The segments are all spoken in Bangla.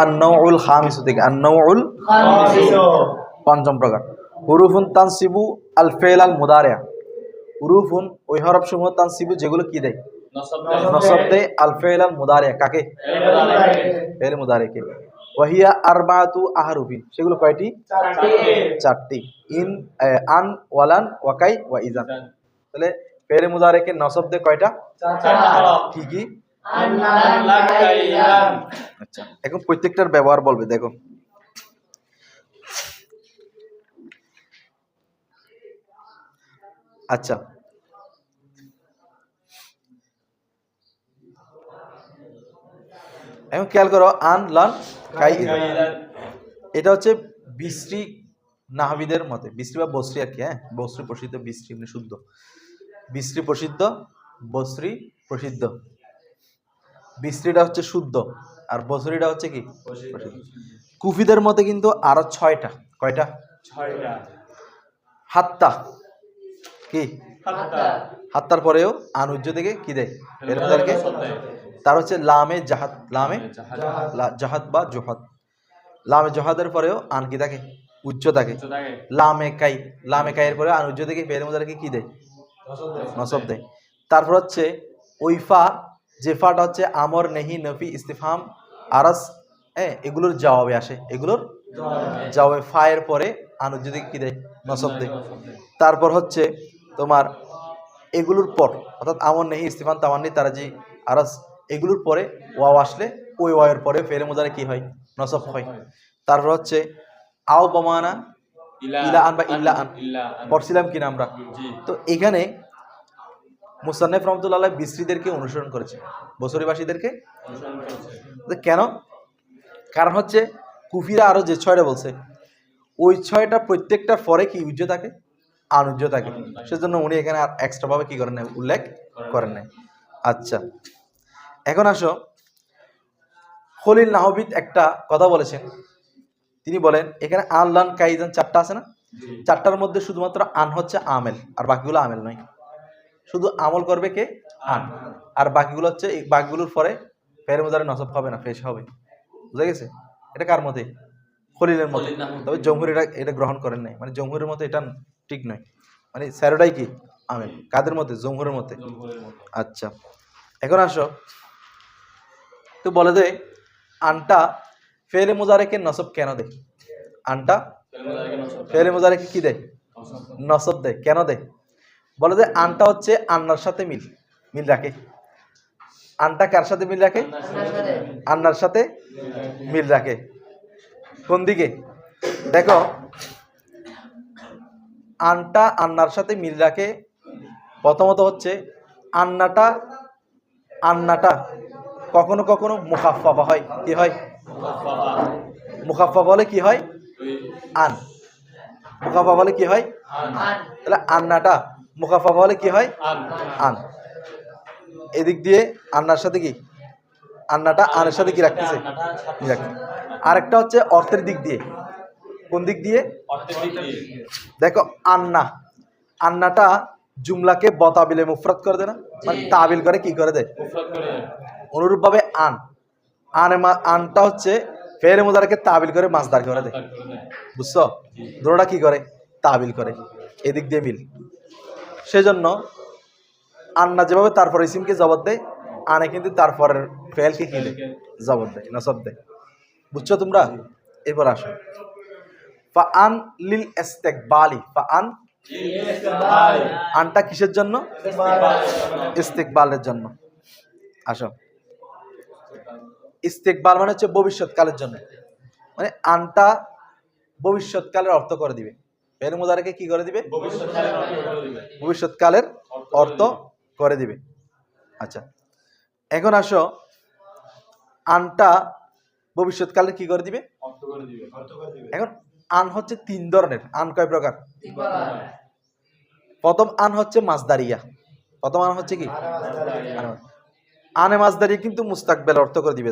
আন-নাউউল খামিসু থেকে, আন-নাউউল পঞ্চম প্রকার। হুরুফুন তানসিবু আল ফি'ল আল মুদারি'a, হুরুফুন ওই হরফ সমূহ তানসিবু যেগুলো কি দেয়, নসব দেয়, আল ফি'ল আল মুদারি'a কাকে, ফি'ল মুদারি'কে। ওয়াহিয়া আরবাআতু আহরুফিন, সেগুলো কয়টি, চারটি। ইন, আন, ওয়ালান, ওয়াকাই, ওয়া ইজান। তাহলে ফি'ল মুদারি'কে নসব দেয় কয়টা, কি কি, আচ্ছা। এখন প্রত্যেকটার ব্যবহার বলবে, দেখো। আচ্ছা, এখন খেয়াল করো, আন, লান, কাই, ইজান। এটা হচ্ছে বিসরি নাহবিদের মতে, বিসরি বা বসরি আর কি, হ্যাঁ, বসরি প্রসিদ্ধ, বিসরি মানে শুদ্ধ, বিসরি প্রসিদ্ধ, বসরি প্রসিদ্ধ। বিসরিটা হচ্ছে শুদ্ধ আর বসরিটা হচ্ছে কি প্রসিদ্ধ। কুফিদের মতে কিন্তু আরো 6টা, কয়টা, 6টা। হাত্তা কি, হাত্তার পরেও আনুজ্য থেকে কি দেয়, এর মধ্যে তার হচ্ছে লামে জাহাদ, লামে জাহাদ বা জোহাদ। লামে জহাদের পরেও আন কি থাকে, উচ্চ থাকে। লামে কাই, লামে কাইয়ের পরে আন উচ্চ থেকে ফের মধ্যে কি দেয়, নসব দেয়। তারপর হচ্ছে ওইফা, যে ফাটা হচ্ছে আমর, নেহি, নফি, ইস্তিফহাম, আরাস, হ্যাঁ, এগুলোর জবাবে আসে, এগুলোর জবাবে ফায়ের পরে আন উচ্চ থেকে কি দেয়, নসব দেয়। তারপর হচ্ছে তোমার এগুলোর পর, অর্থাৎ আমর, নেহি, ইস্তিফহাম, তামান্নি, তারাজি, আরাস, এগুলোর পরে ওয়াও আসলে ওই ওয়াওয়ের পরে ফের মুজারে কি হয়, নসব হয়। তারপর হচ্ছে আও বমানা ইলা আন বা ইল্লা আন, পড়ছিলাম কিনা আমরা। তো এখানে মুসান্নেফ রহমতুল্লাহ বিসরিদেরকে অনুসরণ করেছে, বসরিবাসীদেরকে কেন, কারণ হচ্ছে কুফিরা আরো যে 6টা বলছে, ওই 6টা প্রত্যেকটার পরে কি উজ্জ্ব থাকে, আনুজ্য থাকে, সেজন্য উনি এখানে আর এক্সট্রা ভাবে কি করেন নাই, উল্লেখ করেন নাই। আচ্ছা, এখন আসো, খলিল নাহবিদ একটা কথা বলেছেন, তিনি বলেন এখানে আন, লান, কাইজান 4টা আছে না, 4টার মধ্যে শুধুমাত্র আন হচ্ছে আমেল, আর বাকিগুলো আমেল নয়। শুধু আমল করবে কে, আন, আর বাকিগুলো হচ্ছে, এই বাকিগুলোর পরে ফের মুজারে নসব হবে না, ফেশ হবে। বুঝা গেছে? এটা কার মতে, খলিলের মতে। তবে জমহুর এটা গ্রহণ করেন নাই, মানে জমহুরের মতে এটা ঠিক নয়, মানে স্যারোটাই কি আমেল, কাদের মতে, জমহুরের মতে। আচ্ছা, এখন আসো, তো বলে যে আনটা ফেলে মুজারেকে নসব কেন দেয়, আনটা ফেলে মুজারেকে কি দেয়, নসব দেয়, কেন দেয়? বলে যে আনটা হচ্ছে আন্নার সাথে মিল রাখে। আনটা কার সাথে মিল রাখে, আন্নার সাথে মিল রাখে। কোন দিকে, দেখো, আনটা আন্নার সাথে মিল রাখে প্রথমত হচ্ছে আন্নাটা কখনো কখনো মুখাফফা হয়, কি হয়, মুখাফফা বলে কি হয়, আন, মুখাফফা বলে কি হয়, তাহলে আন্নাটা মুখাফফা বলে কি হয়, আন। এদিক দিয়ে আন্নার সাথে কি, আন্নাটা আনের সাথে কি রাখতেছে, আরেকটা হচ্ছে অর্থের দিক দিয়ে। কোন দিক দিয়ে, দেখো, আন্নাটা জুমলাকে বতাবিলে মুফরাদ করে দেয় না, মানে তাবিল করে কি করে দেয়, অনুরূপ ভাবে আনটা হচ্ছে ফেরে মুজারকে তাবিল করে মাসদার করে দেয়। বুঝছো, দুটোটা কি করে, তাবিল করে, এদিক দিয়ে মিল। সেজন্য আন্না যেভাবে তারপর ইসিমকে জবাব দেয়, আনে কিন্তু তারপরের ফেলকে কি দেয়, জবাব দেয়, নসব দেয়। বুঝছো তোমরা? এরপর আসো, ফাআন লিল ইস্তিকবালি, ফাআন, আনটা কিসের জন্য, ইস্তিকবালের জন্য। আসো, ইস্তিকবাল মানে হচ্ছে ভবিষ্যৎকালের জন্য, মানে আনটা ভবিষ্যৎকালের অর্থ করে দিবে, ফেল মুজারেকে কি করে দিবে, ভবিষ্যৎকালের অর্থ করে দিবে। আচ্ছা, এখন আসো, আনটা ভবিষ্যৎকালে কি করে দিবে, এখন আন হচ্ছে 3 ধরনের। আন কয় প্রকার, প্রথম আন হচ্ছে মাসদারিয়া, প্রথম আন হচ্ছে কি, আনে মাসদারিয়া কিন্তু মুস্তাকবেল অর্থ করে দিবে।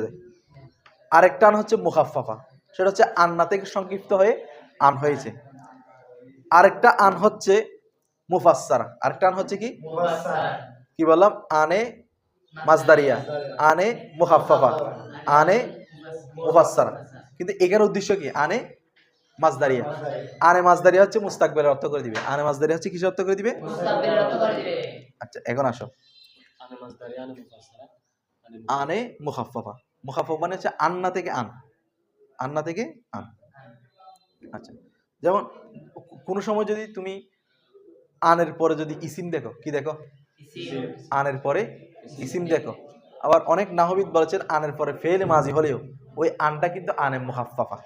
আরেকটা আন হচ্ছে মুখাফফাফা, সেটা হচ্ছে আন্না থেকে সংক্ষিপ্ত হয়ে আন হয়েছে। আরেকটা আন হচ্ছে মুফাসসারা, আরেকটা আন হচ্ছে কি, কি বললাম, আনে মাসদারিয়া, আনে মুখাফফাফা, আনে মুফাসসারা। কিন্তু এখানে উদ্দেশ্য কি? আনে মাজদারিয়া। আনে মাজদারিয়া হচ্ছে মুস্তাকবেলের অর্থ করে দিবে। আনে মাজদারিয়া হচ্ছে কিসের অর্থ করে দিবে? মুস্তাকবিলের অর্থ করে দিবে। আচ্ছা এখন আসো, আনে মুখাফফাফা। মুখাফফাফা মানে হচ্ছে আন্না থেকে আন, আন্না থেকে আন। আচ্ছা, যেমন কোনো সময় যদি তুমি আনের পরে যদি ইসিম দেখো, কি দেখো? ইসিম। আনের পরে ইসিম দেখো। আবার অনেক নাহবিদ বলেছেন আনের পরে ফেল মাজি হলেও ওই আনটা কিন্তু আনে মুখাফফাফা।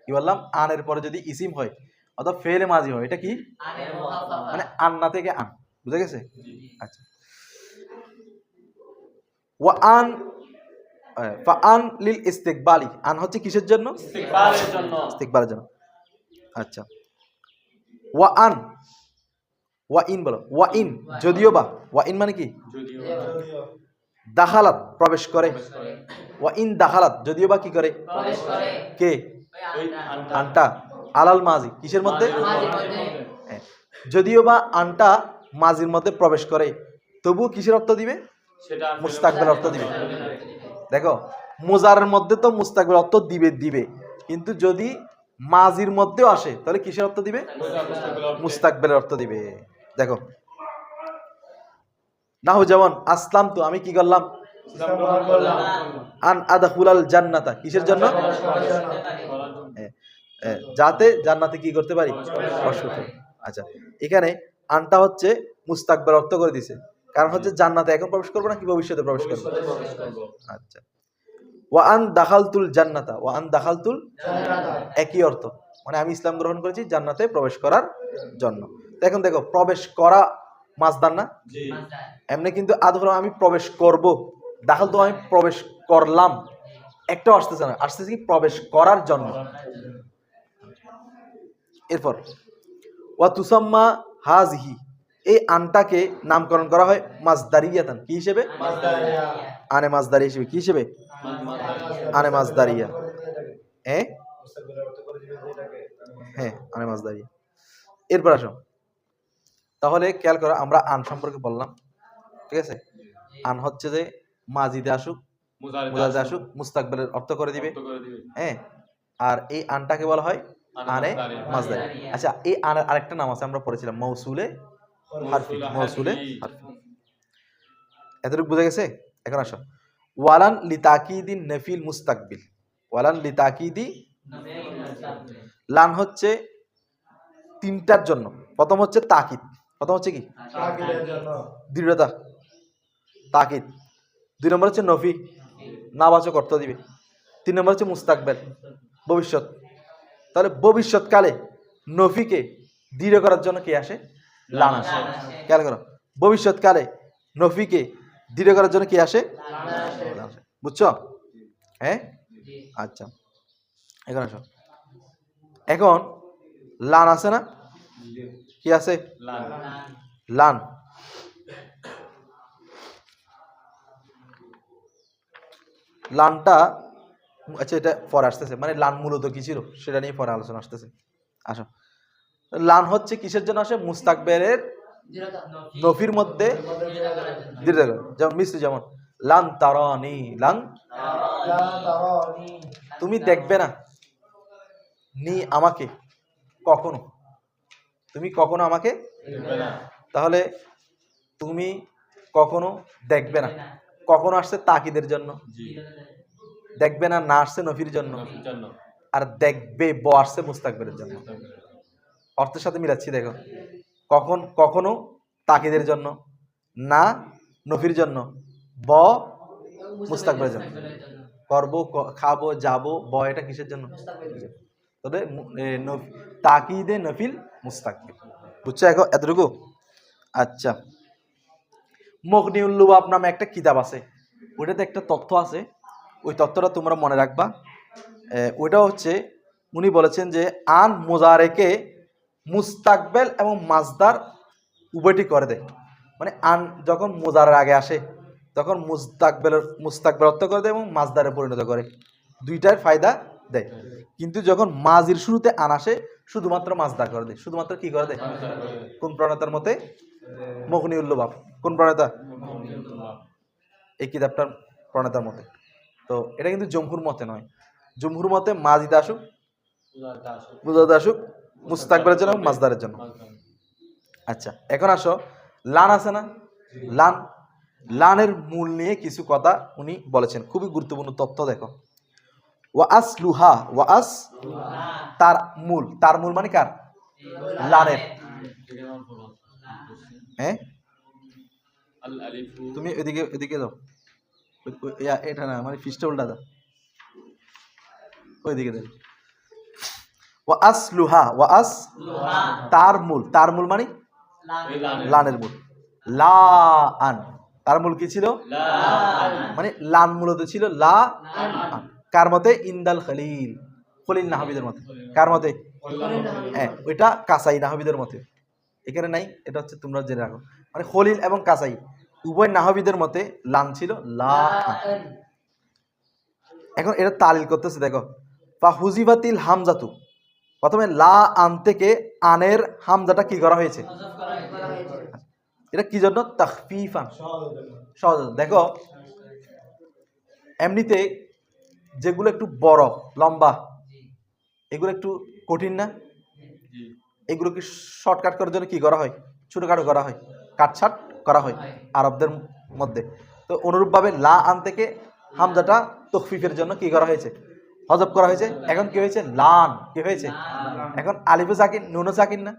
কি বললাম? আনের পরে যদি ইসিম হয় অথবা ফেল মাজি হয়, এটা কি? আনে মুখাফফাফা। মানে আন্না থেকে আন। বুঝা গেছে? আচ্ছা, ওয়া আন ফাআন লিল ইস্তিকবালি। আন হচ্ছে কিসের জন্য? ইস্তিকবালের জন্য। ইস্তিকবালের জন্য। আচ্ছা, ওয়া আন, ওয়া ইন বলো। ওয়া ইন যদিও বা। ওয়া ইন মানে কি? দাখালাত প্রবেশ করে। ওয়া ইন দাখালাত যদিও বা কি করে? প্রবেশ করে। কে? ওই আনটা আলাল মাজি কিসের মধ্যে? মাঝির মধ্যে। হ্যাঁ, যদিও বা আনটা মাজির মধ্যে প্রবেশ করে তবুও কিসের অর্থ দিবে? সেটা মুস্তাকবেল অর্থ দিবে। দেখো মুজারের মধ্যে তো মুস্তাকবেল অর্থ দিবে দিবে, কিন্তু যদি মাজির মধ্যেও আসে তাহলে কিসের অর্থ দিবে? মুস্তাকবেলের অর্থ দিবে। দেখো নাহু যেমন আসলাম তো, আমি কি করলাম? আন আদখুলাল জান্নাতা কিসের জন্য? যাতে জান্নাতে কি করতে পারি? প্রবেশ করতে পারি। আচ্ছা, এখানে আনটা হচ্ছে মুস্তাকবেল অর্থ করে দিছে, কারণ হচ্ছে জান্নাতে এখন প্রবেশ করবো না কি ভবিষ্যতে প্রবেশ করবো? আচ্ছা, ওয়া আন দাখালতুল জান্নাতা, ওয়া আন দাখালতুল একই অর্থ, মানে আমি ইসলাম গ্রহণ করেছি জান্নাতে প্রবেশ করার জন্য। তো এখন দেখো প্রবেশ করা মাজদার না? এমনি কিন্তু আদখল আমি প্রবেশ করব, দাখাল তো আমি প্রবেশ করলাম, একটাও আসতেছে না, আসতেছে কি? প্রবেশ করার জন্য। এরপর ওয়া তুসাম্মা হাযিহি, এই আনটাকে নামকরণ করা হয় মাজদারিয়াতান, কি হিসেবে? আনে মাজদারি হিসেবে। কি হিসেবে? আনে মাজদারিয়া। হ্যাঁ, আনে মাজদারিয়া। এরপর আসো, তাহলে খেয়াল করো, আমরা আন সম্পর্কে বললাম, ঠিক আছে? আন হচ্ছে যে মাজিদে আসুক, মুজারিদে আসুক, মুস্তাকবেলের অর্থ করে দিবে। হ্যাঁ, আর এই আনটাকে বলা হয় আনে মাজদারি। আচ্ছা, এই আনের আরেকটা নাম আছে, আমরা পড়েছিলাম মৌসুলে হারফি। মৌসুলে হারফি। এতটুকু বুঝে গেছে? এখন আসো, ওয়ালান লিতাকিদি নফিল মুস্তাকবিল। ওয়ালান লিতাকিদি, লান হচ্ছে তিনটার জন্য। প্রথম হচ্ছে তাকিদ। প্রথম হচ্ছে কি? দৃঢ়তা, তাকিদ। দুই নম্বর হচ্ছে নফি, নাবাচক অর্থ দিবে। তিন নম্বর হচ্ছে মুস্তাকবেল, ভবিষ্যৎ। তাহলে ভবিষ্যৎকালে নফিকে দৃঢ় করার জন্য কে আসে? লান আসে। খেয়াল করো, ভবিষ্যৎকালে নফিকে দৃঢ় করার জন্য কে আসে? লান আসে। বুঝছো? হ্যাঁ, আচ্ছা, এখন আসো, এখন লান আছে না? কি আছে? লান। লানটা, আচ্ছা এটা পরে আসতেছে, মানে লান মূলত কি ছিল সেটা নিয়ে পরে আলোচনা আসতেছে। আসো, লান হচ্ছে কিসের জন্য আসে? মুস্তাকবেলের নফির মধ্যে দৃঢ় করা। যেমন মিসলি, যেমন লান তারানি, লান তুমি দেখবে না, নি আমাকে কখনো, তুমি কখনো আমাকে দেখবে না। তাহলে তুমি কখনো দেখবে না, কখনো আসছে তাকিদের জন্য, দেখবে না না আসছে নফির জন্য, আর দেখবে ব আসছে মুস্তাকবেলের জন্য। অর্থের সাথে মিলাচ্ছি, দেখো, কখন কখনো তাকিদের জন্য, না নফির জন্য, ব মুস্তাকবেলের জন্য। করবো, খাবো, যাবো, ব এটা কিসের জন্য? তবে তাকিদে নফিল মুস্তাকবিল। বুঝছো এখন এতটুকু? আচ্ছা, মুগনিউল লুবাব নামে একটা কিতাব আছে, ওইটাতে একটা তথ্য আছে, ওই তথ্যটা তোমরা মনে রাখবা। ওইটা হচ্ছে, উনি বলেছেন যে আন মুজারেকে মুস্তাকবেল এবং মাজদার উভয়টি করে দেয়। মানে আন যখন মুজারের আগে আসে তখন মুস্তাকবেল অর্থ করে দেয় এবং মাজদারে পরিণত করে, দুইটার ফায়দা দেয়। কিন্তু যখন মাজির শুরুতে আন আসে শুধুমাত্র মাজদার করে দেয়। শুধুমাত্র কি করে দেয়? কোন প্রণেতার মতে? মুগনিউল লুবাব। কোন প্রণেতা? এই কিতাবটার প্রণেতার মতে। তো তো এটা কিন্তু জমহুর মতে নয়, জমহুর মতে মাজিদে আসুক, মুজাদে আসুক, মুস্তাকবালের জন্য এবং মাজদারের জন্য। আচ্ছা, এখন আসো লান আছে না, লান, লানের মূল নিয়ে কিছু কথা উনি বলেছেন, খুবই গুরুত্বপূর্ণ তথ্য। দেখো, ওয়াস লুহা, ওয়াস তার মূল, তার মূল মানে কার? লানের। হ্যাঁ, তুমি এদিকে এদিকে যাও, এটা না মানে ফিসটা উল্টা দাও, ওইদিকে দেখ। ওয়াস লুহা, ওয়াস তার মূল, তার মূল মানে লানের মূল। লা আন, তার মূল কি ছিল? মানে লান মূলত ছিল লা আন। কার মতে? ইন্দাল খলিল, খলিল নাহাবিদের মতে। কার মতে? হ্যাঁ, ওইটা কাসাই নাহাবিদের মতে, এখানে নাই, এটা হচ্ছে তোমরা জেনে রাখো। মানে খলিল এবং কাসাই উভয় নাহাবিদের মতে লান ছিল লা আন। এখন এটা তালিল করতেছে, দেখো, ফা হুজিবাতিল হামজাতু, প্রথমে লা আন থেকে আনের হামজাটা কি করা হয়েছে? এটা কি জন্য? তাখফিফান, সহজ। দেখো, এমনিতে যেগুলো একটু বড় লম্বা এগুলো একটু কঠিন না, এগুলোকে শর্টকাট করার জন্য কি করা হয়? ছোটখাটো করা হয়, কাটছাট করা হয় আরবদের মধ্যে। তো অনুরূপভাবে লা আন থেকে হামজাটা তখফিফের জন্য কি করা হয়েছে? হজব করা হয়েছে। এখন কি হয়েছে? লান। কি হয়েছে? এখন আলিফে সাকিন নুনও সাকিন না,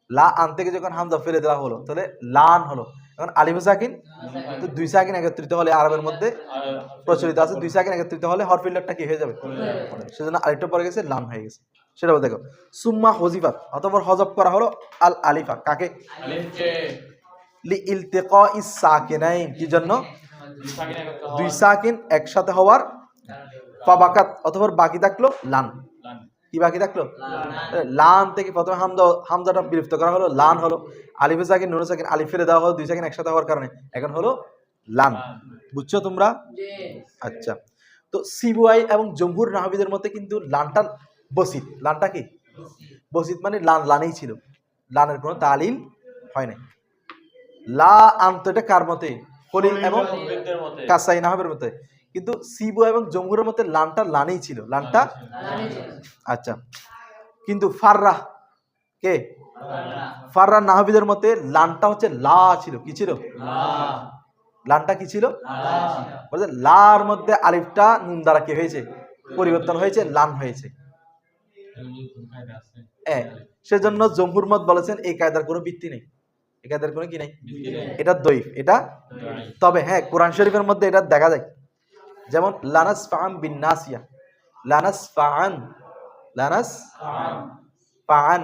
লা আন থেকে যখন হামজা ফেলে দেওয়া হলো তাহলে লান হলো। এখন আলিফে সাকিন, তো দুই সাকিন একত্রিত হলে আরবের মধ্যে প্রচলিত আছে, দুই সাকিন একত্রিত হলে হরফিল্লারটা কি হয়ে যাবে? সেজন্য আলিফটা পরে গেছে, লান হয়ে গেছে। সেটাও দেখো, সুম্মা হজিফাত, অতঃপর হজব করা হলো আল আলিফা, কাকে? লি ইলতিকা ইস সাকিনাইন, কি জন্য? দুই সাকিন একসাথে হওয়ার। ফাবাকাত, অতঃপর বাকি থাকলো লান। কি বাকি থাকলো? লান থেকে প্রথমে হামজাটা বিলুপ্ত করা হলো, লান হলো। আলিফে সাকিন নুন সাকিন আলিফ ফেলে দেওয়া হলো দুই সাকিন একসাথে হওয়ার কারণে, এখন হলো লান। বুঝছো তোমরা? আচ্ছা, তো সিবুয়াই এবং জমহুর নাহবিদের মতে কিন্তু লানটা বসিত। লানটা কি? বসিত, মানে লান লানেই ছিল, লানের কোনো তালিল হয় নাই। লা আন্ত, এটা কার মতে? খলিল এবং কাসাই নাহবের মতে। কিন্তু সিবু এবং জমহুরের মতে লানটা লানেই ছিল, লানটা। আচ্ছা, কিন্তু ফাররা, কে? ফাররা নাহবিদের মতে লানটা হচ্ছে লা ছিল। কি ছিল? লানটা কি ছিল? বলছে লার মধ্যে আলিফটা নুন দ্বারা কি হয়েছে? পরিবর্তন হয়েছে, লান হয়েছে। সেজন্য জমহুর মত বলেছেন এই কায়দার কোনো ভিত্তি নেই, এই কায়দার কোনো কি নেই, এটা দইফ, এটা। তবে হ্যাঁ, কোরআন শরীফের মধ্যে এটা দেখা যায়, যেমন লানাস ফাআন বিন নাসিয়া, লানাস ফাআন, লানাস ফাআন,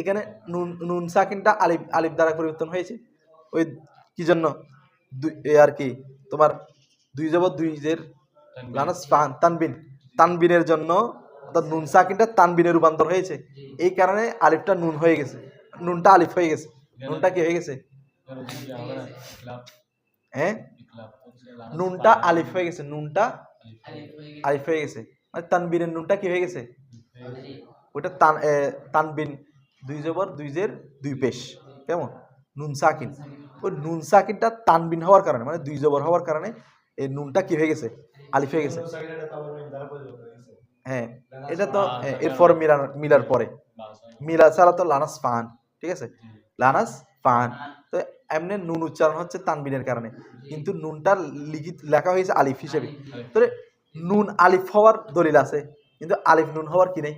এখানে নুন, নুন সাকিনটা আলিফ, আলিফ দ্বারা পরিবর্তন হয়েছে। ওই কি জন্য? আর কি তোমার দুই জবর দুই জের, লানাস ফাআন, তানবিন, তানবিনের জন্য অর্থাৎ নুন সাকিনটা তানবিনে রূপান্তর হয়েছে, এই কারণে আলিফটা নুন হয়ে গেছে, নুনটা আলিফ হয়ে গেছে। নুনটা কি হয়ে গেছে? হ্যাঁ, নুনটা আলিফ হয়ে গেছে, নুনটা আলিফ হয়ে গেছে, মানে তানবিনের নুনটা কি হয়ে গেছে? ওটা তানবিন, দুই জবর দুই জের দুই পেশ, কেমন? নুন সাকিন, ওই নুন সাকিনটা তানবিন হওয়ার কারণে, মানে দুই জবর হওয়ার কারণে এই নুনটা কি হয়ে গেছে? আলিফ হয়ে গেছে। হ্যাঁ, এটা তো এরপর মিলার পরে, মিলা ছাড়া তো লানাস ফান, ঠিক আছে, লানাস ফান। তো এমনি নুন উচ্চারণ হচ্ছে তানবিনের কারণে, কিন্তু নুনটা লেখা হয়েছে আলিফ হিসেবে। তো নুন আলিফ হওয়ার দলিল আছে, কিন্তু আলিফ নুন হওয়ার কি নেই?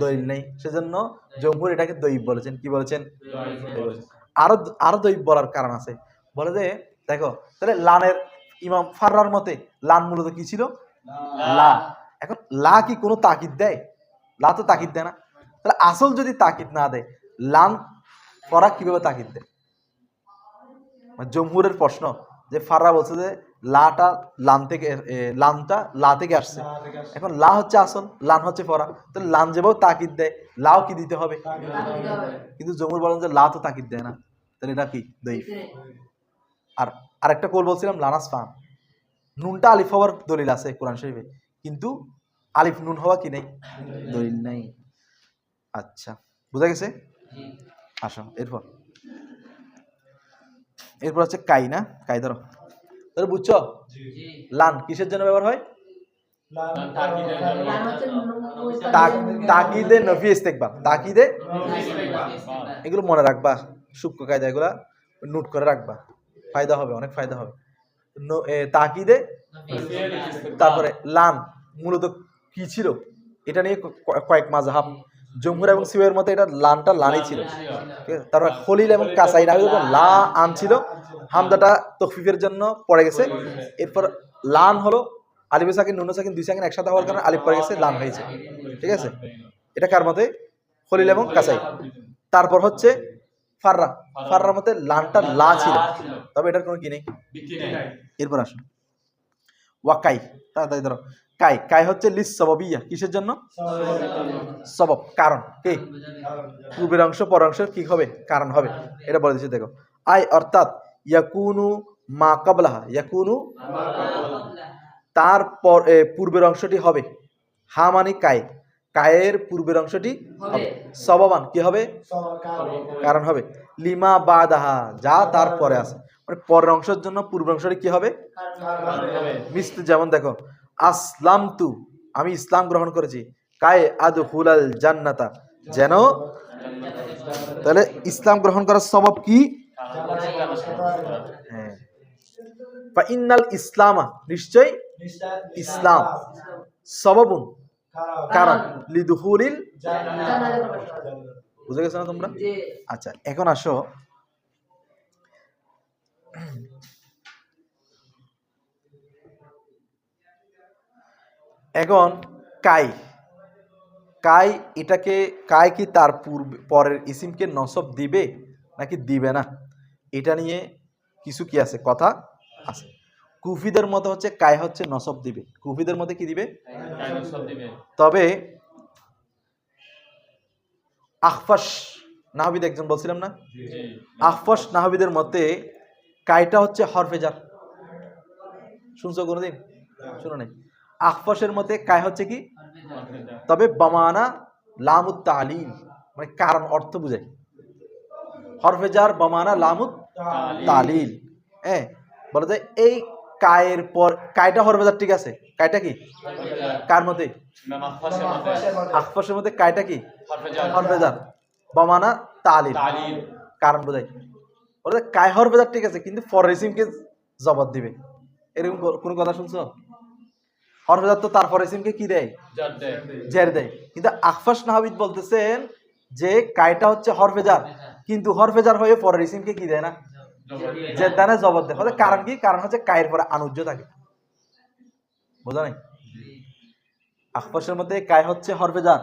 দলিল নেই। সেজন্য জমহুর এটাকে দইব বলেছেন। কি বলেছেন? আরো আরো দইব বলার কারণ আছে, বলে যে দেখো, তাহলে লানের ইমাম ফাররার মতে লান মূলত কি ছিল? লা। এখন লা কি কোনো তাকিদ দেয়? লা তো তাকিদ দেয় না। তাহলে আসল যদি তাকিদ না দেয়, লান ফরা কিভাবে তাকিদ দেয়? জমহুরের প্রশ্ন, যে ফাররা বলছে যে লাটা লান থেকে, লানটা লা থেকে আসছে। এখন লা হচ্ছে আসল, লান হচ্ছে ফরা, তো লান যেভাবে তাকিদ দেয় লাও কি দিতে হবে? কিন্তু জমহুর বলেন যে লা তো তাকিদ দেয় না, তাহলে এটা কি? দইফ। আর আরেকটা কোল বলছিলাম লানাস ফান, নুনটা আলিফ হওয়ার দলিল আছে কোরআন শরীফে, কিন্তু আলিফ নুন হওয়া কি নেই? দলিল নেই। আচ্ছা, বুঝা গেছে? আসো এরপর, এরপর হচ্ছে কাই, না কাই ধরো। তাহলে বুঝছো জি লান কিসের জন্য ব্যবহার হয় তাকিদের জন্য তাকিদে নফি ইস্তেকবাল তাকিদে ইস্তেকবাল এগুলো মনে রাখবা সূক্ষ্ম কায়দা এগুলা নোট করে রাখবা ফায়দা হবে অনেক ফায়দা হবে তাকিদে তারপরে লান মূলত কি ছিল এটা নিয়ে কয়েক মাযহাব জমহুর এবং সিওয়ের মতে এটা লানটা লানই ছিল ঠিক আছে তারপর খলিল এবং কাসাই না লা আন ছিল হামজাটা তখফিফের জন্য পড়ে গেছে এরপর লান হলো আলিফ সাকিন নুন সাকিন দুই সাকিন একসাথে হওয়ার কারণে আলিফ পড়ে গেছে লান হয়েছে ঠিক আছে এটা কার মতে খলিল এবং কাসাই তারপর হচ্ছে ফাররা ফাররার মতে লানটা লা ছিল তবে এটার কোনো কি নেই এরপর আসুন ওয়াকাই তাড়াতাড়ি ধরো কাই কাই হচ্ছে লিস সবাবিয়া কিসের জন্য সবব কারণ কি পূর্বের অংশ পরের অংশ কি হবে কারণ হবে এটা বলে দিচ্ছি দেখো আই অর্থাৎ ইয়াকুনু মা কাবলাহা ইয়াকুনু তার পূর্বের অংশটি হবে হা মানে কাই কায়ের পূর্বের অংশটি হবে সবাবান কি হবে কারণ হবে লিমা বাদাহা যা তারপরে আছে মানে পরের অংশের জন্য পূর্বের অংশটি কি হবে মিস্ত যেমন দেখো আসলাম তু আমি ইসলাম গ্রহণ করেছি কায় আদহুলাল জান্নাতা যেন তাহলে ইসলাম গ্রহণ করার সবব কি হ্যাঁ ইন্নাল ইসলামা নিশ্চয় ইসলাম সবাবুন কারণ লিদুহুলিল বুঝে গেছো না তোমরা আচ্ছা এখন আসো এখন কাই কাই এটাকে কাই কি তার পরের ইসিমকে নসব দিবে নাকি দিবে না এটা নিয়ে কিছু কি আছে কথা আছে কুফিদের মতে হচ্ছে কাই হচ্ছে নসব দিবে কুফিদের মতে কি দিবে তবে আখফাস নাহবিদ একজন বলছিলাম না আখফাস নাহবিদের মতে কাইটা হচ্ছে হরফেজার শুনছো কোনোদিন শুনো নাই আখফাসের মতে কাই হচ্ছে কি তবে বামানা লামুত তালিল মানে কারণ অর্থ বুঝায় হরফেজার বামানা লামুত তালিল হ্যাঁ বলা যায় এই কায়ের পর কাইটা হরফেজার ঠিক আছে কাইটা কি কার মতে আখফাসের মধ্যে কাইটা কি হরফেজার বামানা তালিল কারণ বোঝায় বলা যায় কাই হরফেজার ঠিক আছে কিন্তু ফররিসিমকে জবাব দিবে এরকম কোনো কথা শুনছো হরফেজার তো তারপর ইসিমকে কি দেয় জের দেয় কিন্তু আখফাস নাহবিদ বলতেছেন যে কাইটা হচ্ছে হরফেজার কিন্তু হরফেজার হয়ে পরের ইসিমকে কি দেয় না জের দেয় না জবাব দেয় কারণ কি কারণ হচ্ছে কায়ের পরে আনুজ্য থাকে বোঝা নাই আখফাসের মধ্যে কাই হচ্ছে হরফেজার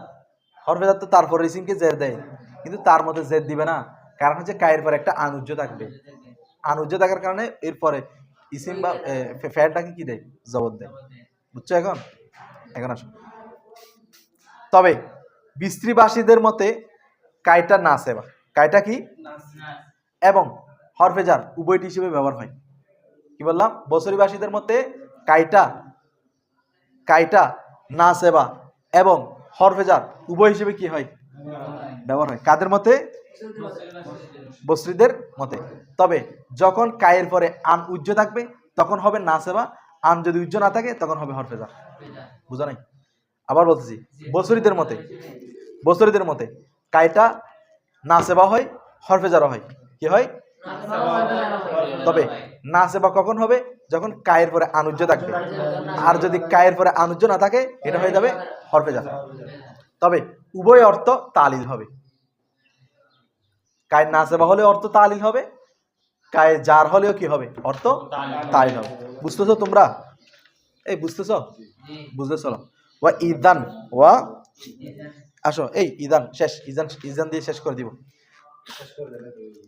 হরফেজার তো তারপর ইসিমকে জের দেয় কিন্তু তার মধ্যে জের দিবে না কারণ হচ্ছে কায়ের পরে একটা আনুজ্য থাকবে আনুজ্য থাকার কারণে এরপরে ইসিম বা ফেয়ারটাকে কি দেয় জবাব দেয় বুঝছো এখন এখন আসো তবে বিস্ত্রীবাসীদের মতে কাইটা না সেবা কাইটা কি এবং হরফেজার উভয়টি হিসেবে ব্যবহার হয় কি বললাম বসরিবাসীদের মতে কাইটা কাইটা না সেবা এবং হরফেজার উভয় হিসেবে কি হয় ব্যবহার হয় কাদের মতে বসরিদের মতে তবে যখন কায়ের পরে আন উজ্জ থাকবে তখন হবে না সেবা আন যদি উজ্জ না থাকে তখন হবে হরফেজার বুঝা নাই আবার বলতেছি বসরিদের মতে কাইটা না সেবা হয় হরফেজারও হয় কি হয় তবে না সেবা কখন হবে যখন কায়ের পরে আনুজ্য থাকবে আর যদি কায়ের পরে আনুজ্য না থাকে এটা হয়ে যাবে হরফেজার তবে উভয় অর্থ তালিল হবে কায়ের না সেবা হলে অর্থ তালিল হবে কায়ে জার হলেও কি হবে অর্থ তালিল হবে বুঝতেছো তোমরা এই বুঝতেছো বুঝতেছ ওয়া ইদান ওয়া আসো এই ইদান শেষ ইজান দিয়ে শেষ করে দিব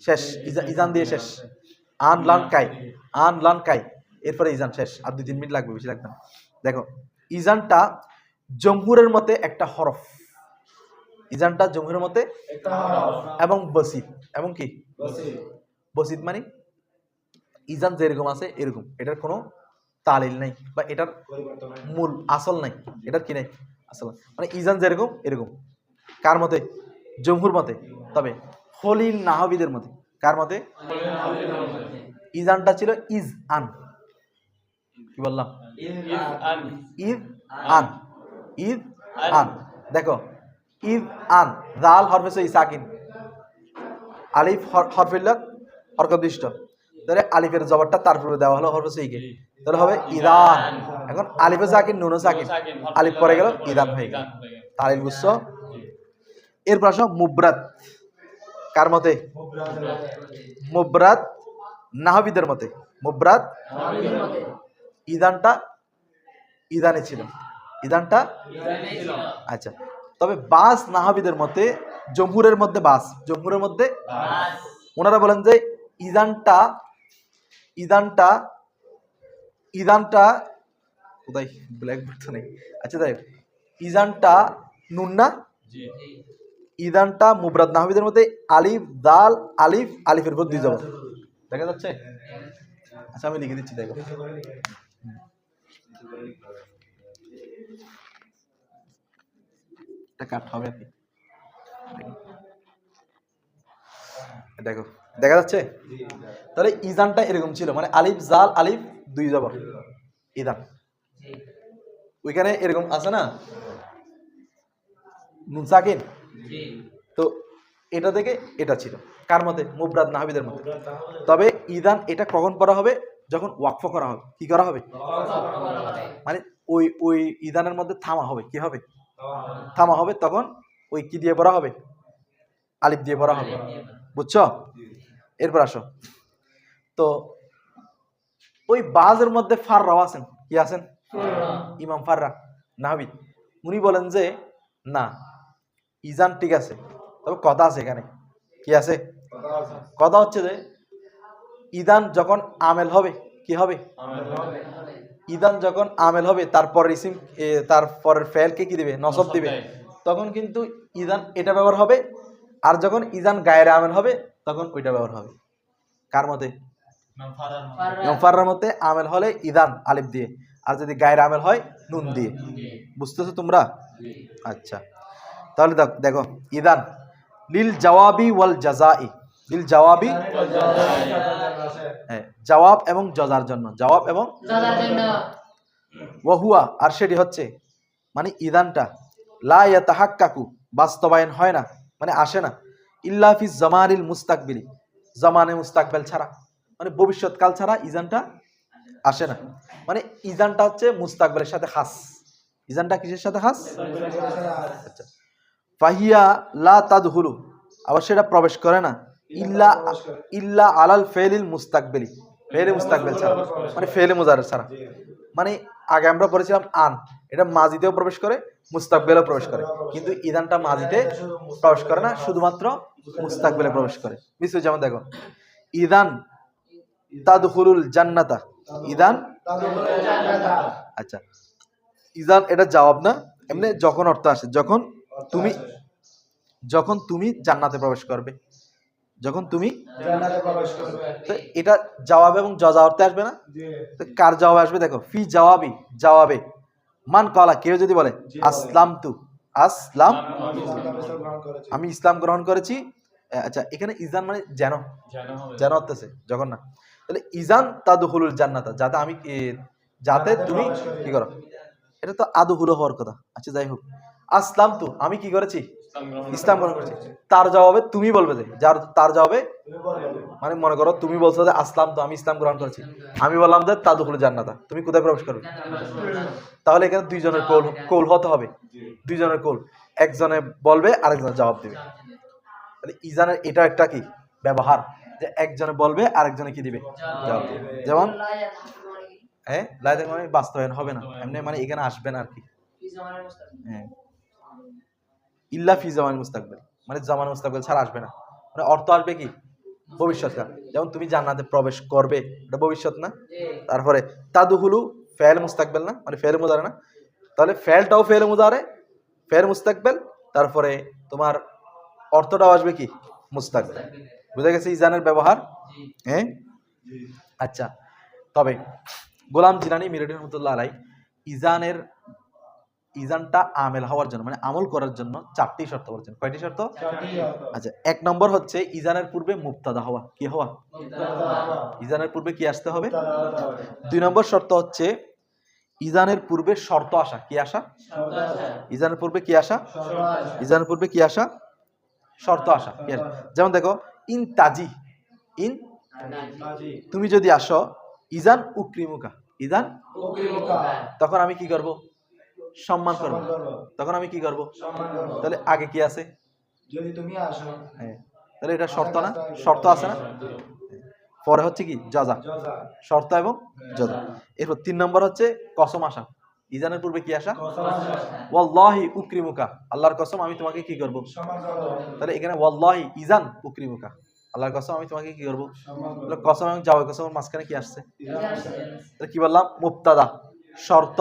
শেষ ইজান দিয়ে শেষ আন লান কাই এরপরে ইজান শেষ আর 2-3 মিনিট লাগবে বেশি লাগবে না দেখো ইজানটা জমহুরের মতে একটা হরফ ইজানটা জমহুরের মতে এবং বসিত এবং কি বসিত মানে ইজান যেরকম আছে এরকম এটার কোনো তালিল নাই বা এটার মূল আসল নাই এটার কি নাই আসল মানে ইজান যেরকম এরকম কার মতে জমহুর মতে তবে খলিল নাহবিদের মতে কার মতে ইজানটা ছিল ইজ আন বললাম? আন ইদ আন, ইদ আন। দেখো ইদ আন, জাল হরফে সই সাকিন, আলিফ হরফে ইল্লাত হরকতদৃষ্ট, তাহলে আলিফের জবরটা তার পূর্বে দেওয়া হলো হরফে সইকে, তাহলে হবে ইদান। এখন আলিফে সাকিন নুন সাকিন, আলিফ পরে গেল ইদান হয়ে গেল। তালিল বুঝছো? এরপর আসো মুবরাত। কার মতে? মুবরাত নাহবিদের মতে। মুবরাত ইদানটা ইদানে ছিল, ইদানটা আচ্ছা। তবে বাস নাহাবিদের মতে, জমহুরের মধ্যে বাস, জমহুরের মধ্যে ওনারা বলেন যে ইদানটা ইদানটা ইদানটা কোথায়, ব্ল্যাকবোর্ড তো নেই। আচ্ছা তাই ইদানটা নুন না, জি ইদানটা মুবরাদ নাহবিদের মধ্যে আলিফ দাল আলিফ, আলিফের উপর দুই জবর। দেখা যাচ্ছে? আচ্ছা আমি লিখে দিচ্ছি, দেখো। এটা কাট হবে আর কি। দেখো দেখা যাচ্ছে? তাহলে ইজানটা এরকম ছিল, মানে আলিফ জাল আলিফ দুই জবর ইদান। ওইখানে এরকম আছে না নুন সাকিন, তো এটা থেকে এটা ছিল কার মতে? মুবরাদ নাহবিদের মতে। তবে ইদান এটা কখন পড়া হবে? যখন ওয়াকফ করা হবে। কি করা হবে? মানে ওই ওই ইদানের মধ্যে থামা হবে। কি হবে? থামা হবে, তখন ওই কি দিয়ে পড়া হবে? আলিফ দিয়ে পড়া হবে। বুঝছো? এরপর আসো, তো ওই বাজের মধ্যে ফাররাও আছেন। কি আছেন? ইমাম ফাররা নাহবি, উনি বলেন যে না, ইজান ঠিক আছে, তবে কথা আছে এখানে। কি আছে? কথা হচ্ছে যে ইদান যখন আমেল হবে, কি হবে? ইদান যখন আমেল হবে, তারপর ইসিম তারপরের ফেলকে কি দিবে? নসব দিবে। তখন কিন্তু ইদান এটা ব্যবহার হবে, আর যখন ইদান গায়ের আমেল হবে তখন ওইটা ব্যবহার হবে। কার মতে? ইমাম ফাররার মতে আমেল হলে ইদান আলিফ দিয়ে, আর যদি গায়ের আমেল হয় নুন দিয়ে। বুঝতেছো তোমরা? আচ্ছা, তাহলে দেখো ইদান লিল জওয়াবি ওয়াল জাযাই, লিল জওয়াবি, হ্যাঁ, জবাব এবং জজার জন্য, জবাব এবং ওয়াহুয়া, আর সেটি হচ্ছে, মানে ইদানটা লা ইয়াতাহাক্কাকু, বাস্তবায়ন হয় না, মানে আসে না, ইল্লা ফি জামানিল মুস্তাকবিলি, জামানে মুস্তাকবেল ছাড়া, মানে ভবিষ্যৎকাল ছাড়া ইজানটা আসে না। মানে ইজানটা হচ্ছে মুস্তাকবেলের সাথে খাস। ইজানটা কিসের সাথে খাস? আচ্ছা, ফাহিয়া লা তাদহুলু, আবার সেটা প্রবেশ করে না, ইল্লা ইল্লা আলাল ফেলিল মুস্তাকবিলি, ফেলে মুস্তাকবেল ছাড়া, মানে ফেলে মুজারের ছাড়া। মানে আগে আমরা পড়েছিলাম আন, এটা মাজিতেও প্রবেশ করে, মুস্তাকবেলেও প্রবেশ করে, কিন্তু ইদানটা মাজিতে প্রবেশ করে না, শুধুমাত্র মুস্তাকবেলে প্রবেশ করে। মিসু যেমন দেখো, ইদান তাদখুলুল জান্নাতা, ইদান, আচ্ছা ইদান এটা জবাব না, এমনি যখন অর্থ আসে, যখন তুমি জান্নাতে প্রবেশ করবে, যখন তুমি, তো এটা জবাব এবং জজা অর্থে আসবে না? তো কার জবাব আসবে? দেখো, ফি জওয়াবি, জবাবে, মান কলা, কেউ যদি বলে আসলাম তু, আসলাম, আমি ইসলাম গ্রহণ করেছি। আচ্ছা, এখানে ইজান মানে যেন, যেন অর্থ আছে, যখন না। তাহলে ইজান তাদখুলুল জান্নাতা, যাতে তুমি কি করো, এটা তো আদখুলু হওয়ার কথা। আচ্ছা যাই হোক, আসলাম তু, আমি কি করেছি? ইসলাম গ্রহণ করেছি। তার জবাবে তুমি বলবে যে, তার জবাবে, মানে মনে করো তুমি বলছো যে আসলাম তো, আমি ইসলাম গ্রহণ করেছি, আমি বললাম যে তাদখুলুল জান্নাতা, তুমি কোথায় প্রবেশ করবে? তাহলে এখানে দুইজনের কৌল হতে হবে, দুইজনের কৌল, একজনে বলবে আরেকজনের জবাব দিবে। তাহলে ইজানের এটা একটা কি ব্যবহার, যে একজনে বলবে আরেকজনে কি দিবে? জবাব দিবে। যেমন হ্যাঁ, লাইতে মানে বাস্তবায়ন হবে না, এমনি মানে এখানে আসবে না আর কি। হ্যাঁ, ইল্লা ফি জামানিল মুস্তাকবিল, মানে জামান মুস্তাকবিল ছাড়া আসবে না, মানে অর্থ আসবে কি? ভবিষ্যৎকাল। যেমন তুমি জান্নাতে প্রবেশ করবে, এটা ভবিষ্যৎ না? তারপরে তাদখুলু ফেল মুস্তাকবিল না, মানে ফেল মুজারে না, তাহলে ফেলটাও ফেল মুজারে, ফেল মুস্তাকবিল, তারপরে তোমার অর্থটাও আসবে কি? মুস্তাকবিল। বুঝা গেছে ইজানের ব্যবহার? হ্যাঁ, আচ্ছা। তবে গোলাম জিলানী মিরাটি রহমতুল্লাহ আলাই ইজানটা আমেল হওয়ার জন্য, মানে আমল করার জন্য 4টি শর্ত বলেছেন। কয়টি শর্ত? আচ্ছা, 1 নম্বর হচ্ছে ইজানের পূর্বে মুবতাদা হওয়া। কি হওয়া? ইজানের পূর্বে কি আসতে হবে? 2 নম্বর শর্ত হচ্ছে ইজানের পূর্বে শর্ত আসা, কি আসা? ইজানের পূর্বে কি আসা? ইজানের পূর্বে কি আসা? শর্ত আসা, কি আসা? যেমন দেখো, ইন তাজি, ইন তুমি যদি আসো, ইজান উক্রিমুকা, ইজান তখন আমি কি করব? সম্মান করব। তখন আমি কি করব? তাহলে আগে কি আছে? যদি তুমি আসো, হ্যাঁ, তাহলে এটা শর্ত না? শর্ত আছে না? পরে হচ্ছে কি? জাযা, জজা, শর্ত এবং জাযা। এরপর 3 নম্বর হচ্ছে কসম আসা। ইজানের পূর্বে কি আসা? কসম আসা, ওয়াল্লাহি উকরিমুকা, আল্লাহর কসম আমি তোমাকে কি করব? সম্মান করো, তাহলে এখানে ওয়াল্লাহি ইজান উকরিমুকা, আল্লাহর কসম আমি তোমাকে কি করব? সম্মান করো। তাহলে কসম এবং জাওয়াব কসমের মাঝখানে কি আসছে? ইজান আসে। তাহলে কি বললাম? মুবতাদা, শর্ত,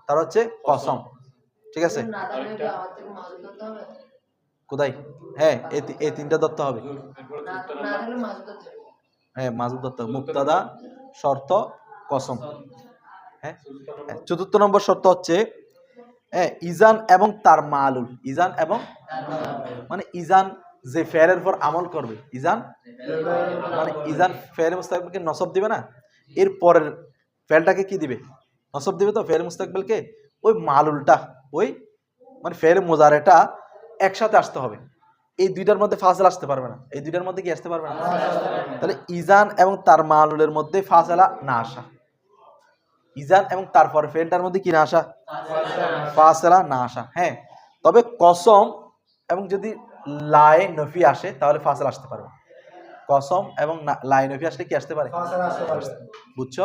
তার হচ্ছে কসম। ঠিক আছে? কোথায়? হ্যাঁ, এই তিনটা ধরতে হবে। হ্যাঁ, মাজুদ ধরতে হবে। মুবতাদা, শর্ত, কসম। হ্যাঁ, চতুর্থ নম্বর শর্ত হচ্ছে ইজান এবং তার মালুল। ইজান এবং মানে ইজান যে ফেলের উপর আমল করবে, ইজান মানে ইজান ফেল মুস্তাকবিলকে নসব দিবে না, এর পরের ফেলটাকে কি দিবে? নসব দিবে। তো ফেল মুস্তাকবিলকে ওই মালুলটা, ওই মানে ফেল মুজারেটা একসাথে আসতে হবে। এই দুইটার মধ্যে ফাসলা আসতে পারবে না। এই দুইটার মধ্যে কি আসতে পারবে না? তাহলে ইজান এবং তার মালুলের মধ্যে ফাসলা না আসা, ইজান এবং তারপরে ফেলটার মধ্যে কি না আসা? ফাসলা না আসা। হ্যাঁ, তবে কসম এবং যদি লাই নফি আসে তাহলে ফাসলা আসতে পারবে। কসম এবং লাই নফি আসলে কি আসতে পারে? ফাসলা আসতে পারে। বুঝছো?